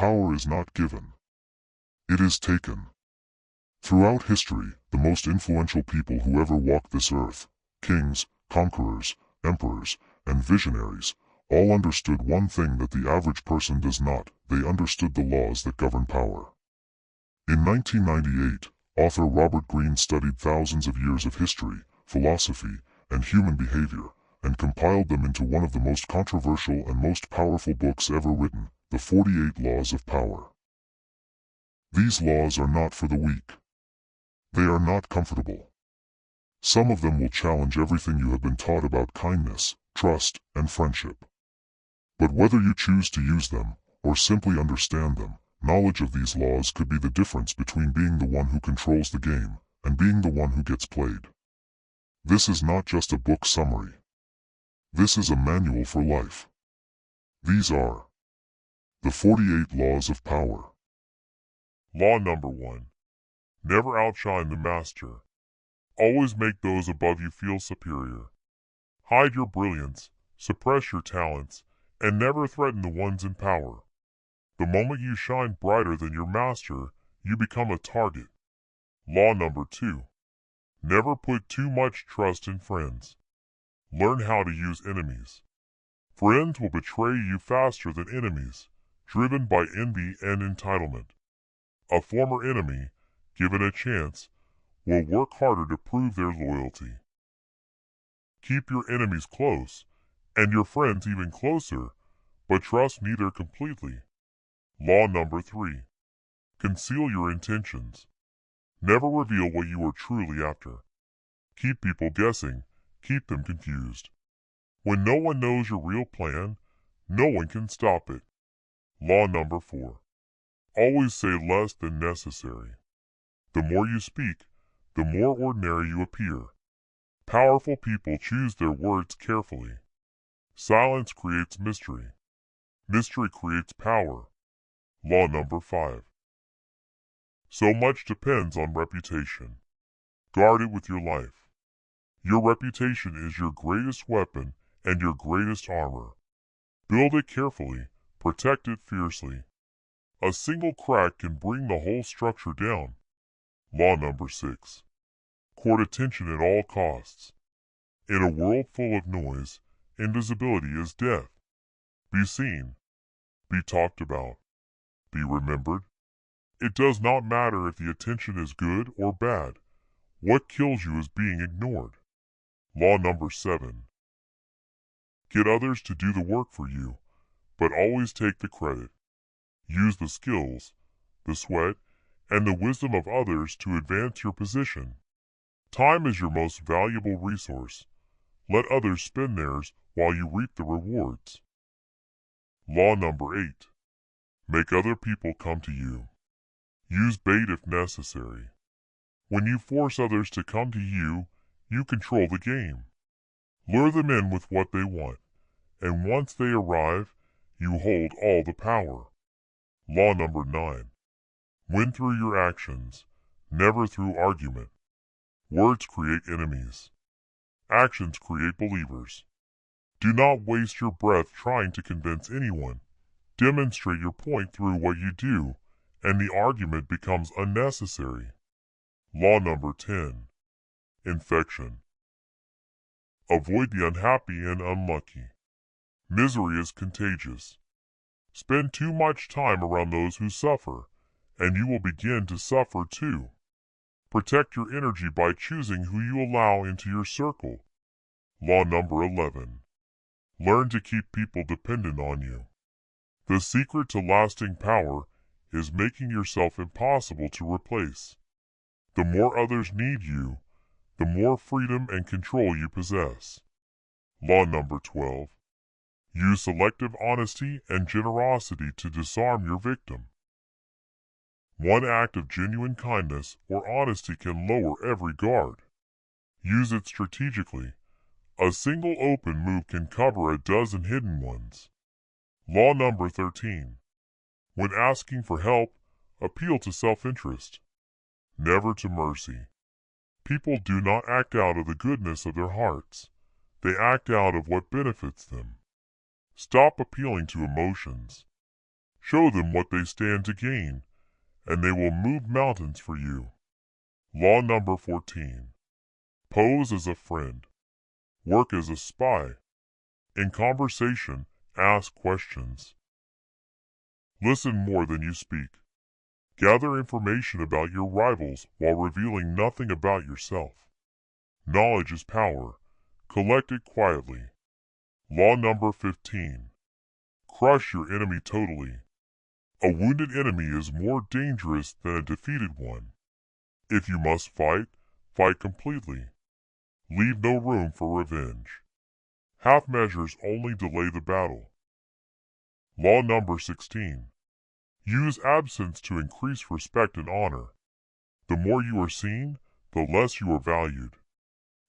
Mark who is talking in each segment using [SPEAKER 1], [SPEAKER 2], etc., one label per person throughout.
[SPEAKER 1] power is not given. It is taken. Throughout history, the most influential people who ever walked this earth, kings, conquerors, emperors, and visionaries, all understood one thing that the average person does not: they understood the laws that govern power. In 1998, author Robert Greene studied thousands of years of history, philosophy, and human behavior, and compiled them into one of the most controversial and most powerful books ever written, The 48 Laws of Power. These laws are not for the weak. They are not comfortable. Some of them will challenge everything you have been taught about kindness, trust, and friendship. But whether you choose to use them, or simply understand them, knowledge of these laws could be the difference between being the one who controls the game, and being the one who gets played. This is not just a book summary. This is a manual for life. These are the 48 Laws of Power.
[SPEAKER 2] Law number 1. Never outshine the master. Always make those above you feel superior. Hide your brilliance, suppress your talents, and never threaten the ones in power. The moment you shine brighter than your master, you become a target. Law number 2. Never put too much trust in friends. Learn how to use enemies. Friends will betray you faster than enemies, driven by envy and entitlement. A former enemy, given a chance, will work harder to prove their loyalty. Keep your enemies close, and your friends even closer, but trust neither completely. Law number 3. Conceal your intentions. Never reveal what you are truly after. Keep people guessing, keep them confused. When no one knows your real plan, no one can stop it. Law number 4. Always say less than necessary. The more you speak, the more ordinary you appear. Powerful people choose their words carefully. Silence creates mystery. Mystery creates power. Law number 5. So much depends on reputation. Guard it with your life. Your reputation is your greatest weapon and your greatest armor. Build it carefully, protect it fiercely. A single crack can bring the whole structure down. Law number 6. Court attention at all costs. In a world full of noise, invisibility is death. Be seen. Be talked about. Be remembered. It does not matter if the attention is good or bad. What kills you is being ignored. Law number 7. Get others to do the work for you, but always take the credit. Use the skills, the sweat, and the wisdom of others to advance your position. Time is your most valuable resource. Let others spend theirs while you reap the rewards. Law number 8. Make other people come to you. Use bait if necessary. When you force others to come to you, you control the game. Lure them in with what they want, and once they arrive, you hold all the power. Law number 9. Win through your actions, never through argument. Words create enemies. Actions create believers. Do not waste your breath trying to convince anyone. Demonstrate your point through what you do, and the argument becomes unnecessary. Law number 10. Infection. Avoid the unhappy and unlucky. Misery is contagious. Spend too much time around those who suffer, and you will begin to suffer too. Protect your energy by choosing who you allow into your circle. Law number 11. Learn to keep people dependent on you. The secret to lasting power is making yourself impossible to replace. The more others need you, the more freedom and control you possess. Law number 12. Use selective honesty and generosity to disarm your victim. One act of genuine kindness or honesty can lower every guard. Use it strategically. A single open move can cover a dozen hidden ones. Law number 13. When asking for help, appeal to self-interest, never to mercy. People do not act out of the goodness of their hearts. They act out of what benefits them. Stop appealing to emotions. Show them what they stand to gain, and they will move mountains for you. Law number 14. Pose as a friend. Work as a spy. In conversation, ask questions. Listen more than you speak. Gather information about your rivals while revealing nothing about yourself. Knowledge is power. Collect it quietly. Law number 15. Crush your enemy totally. A wounded enemy is more dangerous than a defeated one. If you must fight, fight completely. Leave no room for revenge. Half measures only delay the battle. Law number 16. Use absence to increase respect and honor. The more you are seen, the less you are valued.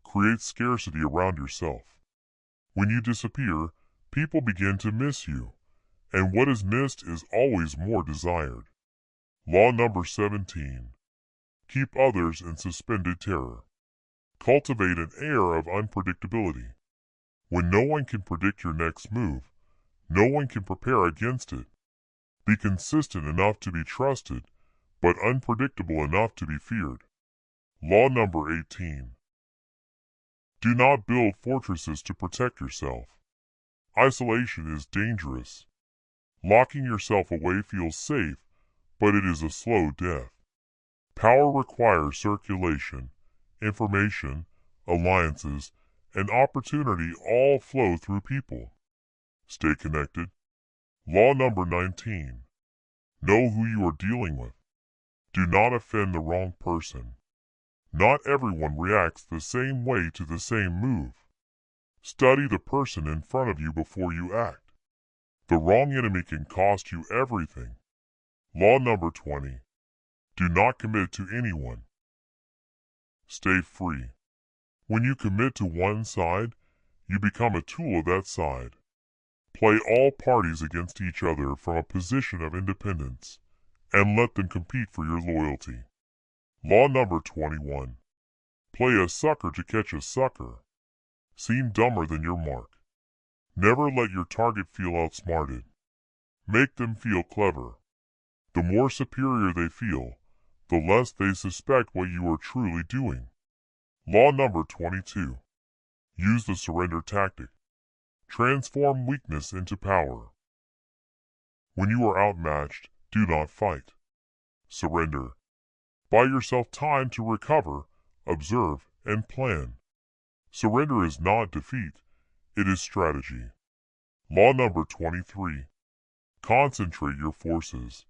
[SPEAKER 2] Create scarcity around yourself. When you disappear, people begin to miss you, and what is missed is always more desired. Law number 17. Keep others in suspended terror. Cultivate an air of unpredictability. When no one can predict your next move, no one can prepare against it. Be consistent enough to be trusted, but unpredictable enough to be feared. Law number 18. Do not build fortresses to protect yourself. Isolation is dangerous. Locking yourself away feels safe, but it is a slow death. Power requires circulation, information, alliances, and opportunity all flow through people. Stay connected. Law number 19. Know who you are dealing with. Do not offend the wrong person. Not everyone reacts the same way to the same move. Study the person in front of you before you act. The wrong enemy can cost you everything. Law number 20. Do not commit to anyone. Stay free. When you commit to one side, you become a tool of that side. Play all parties against each other from a position of independence, and let them compete for your loyalty. Law number 21. Play a sucker to catch a sucker. Seem dumber than your mark. Never let your target feel outsmarted. Make them feel clever. The more superior they feel, the less they suspect what you are truly doing. Law number 22. Use the surrender tactic. Transform weakness into power. When you are outmatched, do not fight. Surrender. Buy yourself time to recover, observe, and plan. Surrender is not defeat, it is strategy. Law number 23. Concentrate your forces.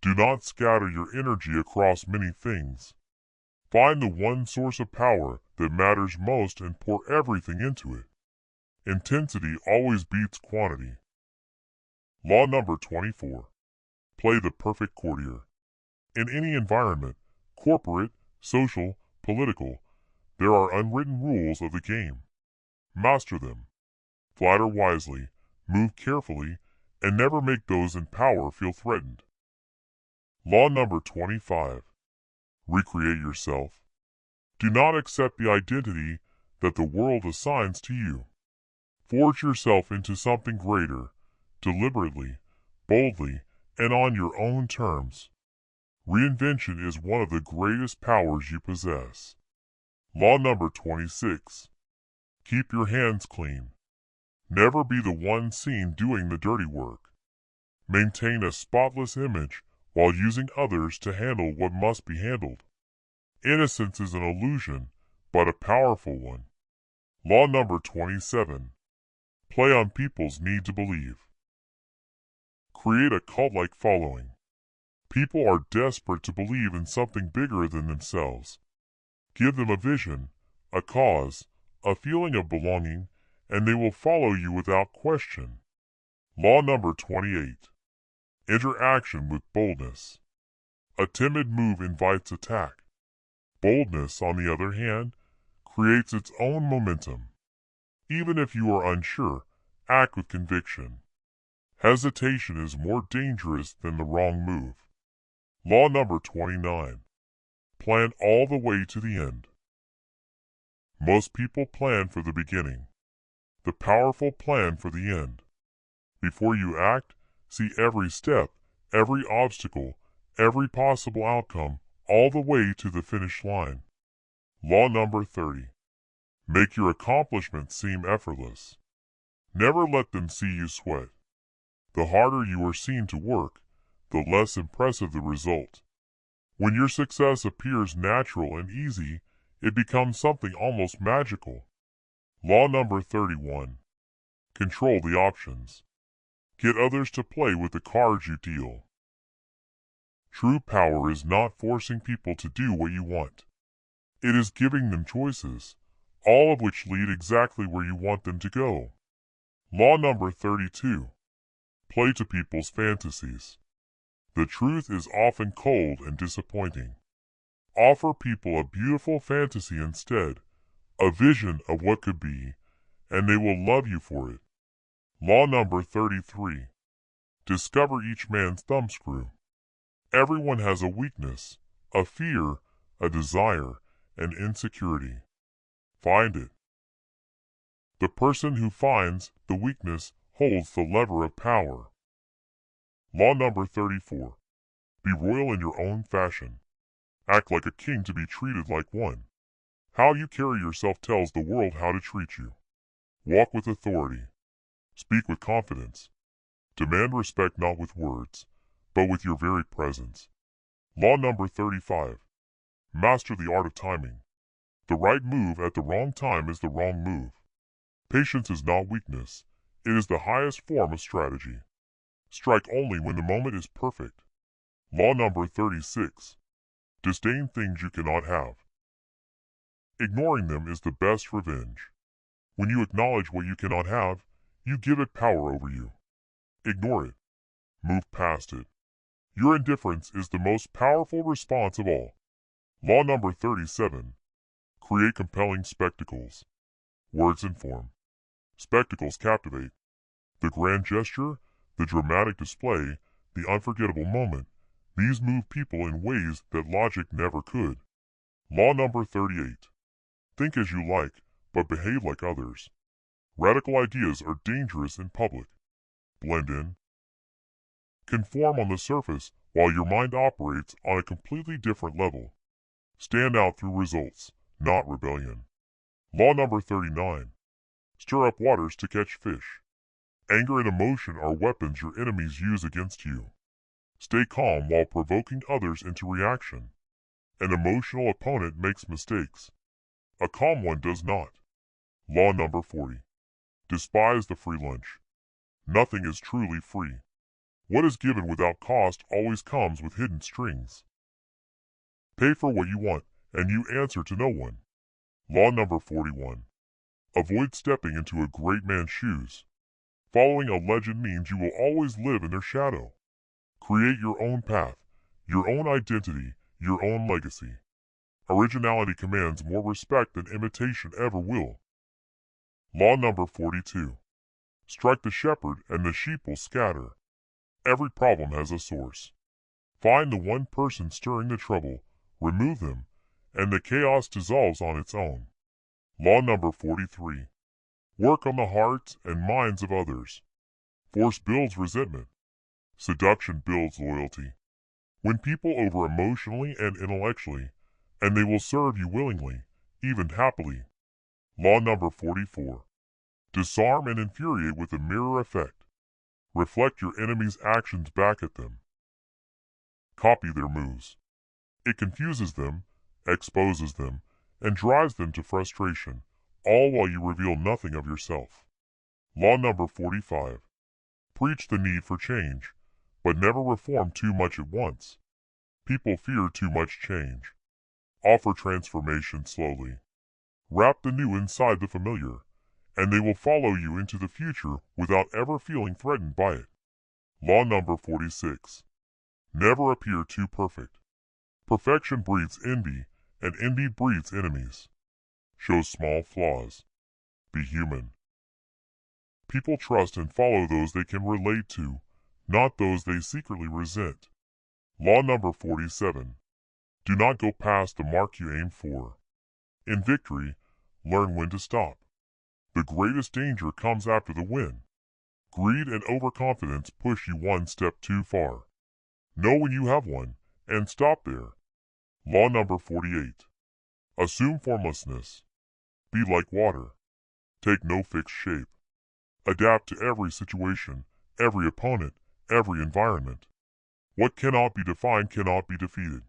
[SPEAKER 2] Do not scatter your energy across many things. Find the one source of power that matters most and pour everything into it. Intensity always beats quantity. Law number 24. Play the perfect courtier. In any environment, corporate, social, political, there are unwritten rules of the game. Master them. Flatter wisely, move carefully, and never make those in power feel threatened. Law number 25. Recreate yourself. Do not accept the identity that the world assigns to you. Forge yourself into something greater, deliberately, boldly, and on your own terms. Reinvention is one of the greatest powers you possess. Law number 26. Keep your hands clean. Never be the one seen doing the dirty work. Maintain a spotless image while using others to handle what must be handled. Innocence is an illusion, but a powerful one. Law number 27. Play on people's need to believe. Create a cult-like following. People are desperate to believe in something bigger than themselves. Give them a vision, a cause, a feeling of belonging, and they will follow you without question. Law number 28. Enter action with boldness. A timid move invites attack. Boldness, on the other hand, creates its own momentum. Even if you are unsure, act with conviction. Hesitation is more dangerous than the wrong move. Law number 29. Plan all the way to the end. Most people plan for the beginning. The powerful plan for the end. Before you act, See every step, every obstacle, every possible outcome, all the way to the finish line. Law number 30. Make your accomplishments seem effortless. Never let them see you sweat. The harder you are seen to work, the less impressive the result. When your success appears natural and easy, it becomes something almost magical. Law number 31. Control the options. Get others to play with the cards you deal. True power is not forcing people to do what you want. It is giving them choices, all of which lead exactly where you want them to go. Law number 32. Play to people's fantasies. The truth is often cold and disappointing. Offer people a beautiful fantasy instead, a vision of what could be, and they will love you for it. Law number 33. Discover each man's thumbscrew. Everyone has a weakness, a fear, a desire, an insecurity. Find it. The person who finds the weakness holds the lever of power. Law number 34. Be royal in your own fashion. Act like a king to be treated like one. How you carry yourself tells the world how to treat you. Walk with authority. Speak with confidence. Demand respect not with words, but with your very presence. Law number 35. Master the art of timing. The right move at the wrong time is the wrong move. Patience is not weakness. It is the highest form of strategy. Strike only when the moment is perfect. Law number 36. Disdain things you cannot have. Ignoring them is the best revenge. When you acknowledge what you cannot have, you give it power over you. Ignore it. Move past it. Your indifference is the most powerful response of all. Law number 37. Create compelling spectacles. Words inform. Spectacles captivate. The grand gesture, the dramatic display, the unforgettable moment, these move people in ways that logic never could. Law number 38. Think as you like, but behave like others. Radical ideas are dangerous in public. Blend in. Conform on the surface while your mind operates on a completely different level. Stand out through results, not rebellion. Law number 39. Stir up waters to catch fish. Anger and emotion are weapons your enemies use against you. Stay calm while provoking others into reaction. An emotional opponent makes mistakes. A calm one does not. Law number 40. Despise the free lunch. Nothing is truly free. What is given without cost always comes with hidden strings. Pay for what you want, and you answer to no one. Law number 41. Avoid stepping into a great man's shoes. Following a legend means you will always live in their shadow. Create your own path, your own identity, your own legacy. Originality commands more respect than imitation ever will. Law number 42. Strike the shepherd and the sheep will scatter. Every problem has a source. Find the one person stirring the trouble, remove them, and the chaos dissolves on its own. Law number 43. Work on the hearts and minds of others. Force builds resentment. Seduction builds loyalty. Win people over emotionally and intellectually, and they will serve you willingly, even happily. Law number 44. Disarm and infuriate with a mirror effect. Reflect your enemy's actions back at them. Copy their moves. It confuses them, exposes them, and drives them to frustration, all while you reveal nothing of yourself. Law number 45. Preach the need for change, but never reform too much at once. People fear too much change. Offer transformation slowly. Wrap the new inside the familiar, and they will follow you into the future without ever feeling threatened by it. Law number 46. Never appear too perfect. Perfection breeds envy, and envy breeds enemies. Show small flaws. Be human. People trust and follow those they can relate to, not those they secretly resent. Law number 47. Do not go past the mark you aim for. In victory, learn when to stop. The greatest danger comes after the win. Greed and overconfidence push you one step too far. Know when you have one, and stop there. Law number 48. Assume formlessness. Be like water. Take no fixed shape. Adapt to every situation, every opponent, every environment. What cannot be defined cannot be defeated.